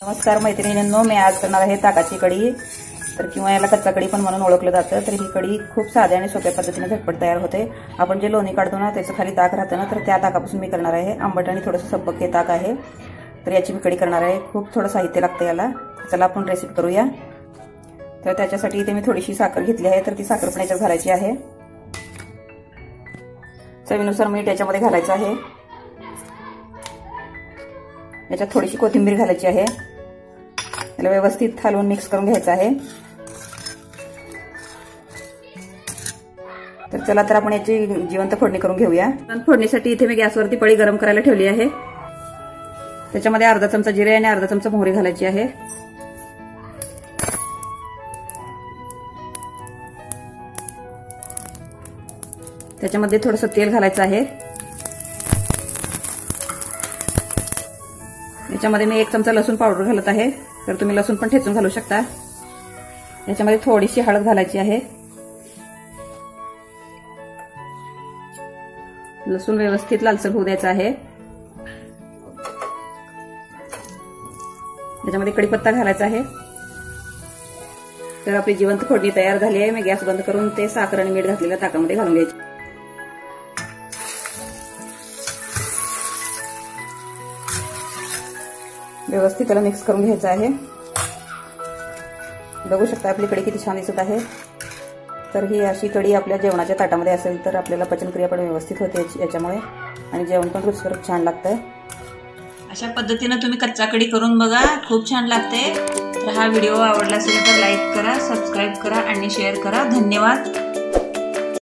नमस्कार मैत्रिणींनो, मी आज करणार आहे ताकाची कढी, तर किंवा याला कच्चा कढी पण म्हणून ओळखलं जातं। तर ही कढी खूप साध्या आणि सोप्या पद्धतीने झटपट तयार होते। आपण जे लोणी काढतो ना त्याचं खाली ताक राहतं ना, तर त्या ताकापासून मी करणार आहे। आंबट आणि थोडंसं सब्बक हे ताक आहे, तर याची मी कढी करणार आहे। खूप थोडं साहित्य लागतं याला। चला आपण रेसिपी करूया। तर त्याच्यासाठी इथे मी थोडीशी साखर घेतली आहे, तर ती साखर पण याच्यात घालायची आहे। चवीनुसार मीठ याच्यामध्ये घालायचं आहे। याच्यात थोडीशी कोथिंबीर घालायची आहे। याला व्यवस्थित हलवून मिक्स करून घ्यायचं आहे। तर चला तर आपण याची जिवंत फोडणी करून घेऊया। फोडणीसाठी इथे मी गॅसवरती पळी गरम करायला ठेवली आहे। त्याच्यामध्ये अर्धा चमचा जिरे आणि अर्धा चमचा मोहरी घालायची आहे। त्याच्यामध्ये थोडंसं तेल घालायचं आहे। याच्यामध्ये मी 1 चमचा लसूण पावडर घालत आहे, तर तुम्ही लसूण पण ठेचून घालू शकता। याच्यामध्ये थोडीशी हळद घालायची आहे। लसूण व्यवस्थित लालसर होऊ द्यायचा आहे। याच्यामध्ये कढीपत्ता घालायचा आहे। तर आपली जिवंत फोडणी तयार झाली आहे। मी गॅस बंद करून ते साखर आणि मीठ घातलेल्या ताकामध्ये घालून घ्यायचे। व्यवस्थित त्याला मिक्स करून घ्यायचं आहे। बघू शकता आपली कढी किती छान दिसत आहे। तर ही अशी कढी आपल्या जेवणाच्या ताटामध्ये असेल तर आपल्याला पचनक्रिया पण व्यवस्थित होते याच्यामुळे, आणि जेवण पण रुचकर छान लागतं। अशा पद्धतीने तुम्ही कच्चा कढी करून बघा, खूप छान लागते। तर हा व्हिडिओ आवडला असेल तर लाईक करा, सबस्क्राईब करा आणि शेअर करा। धन्यवाद।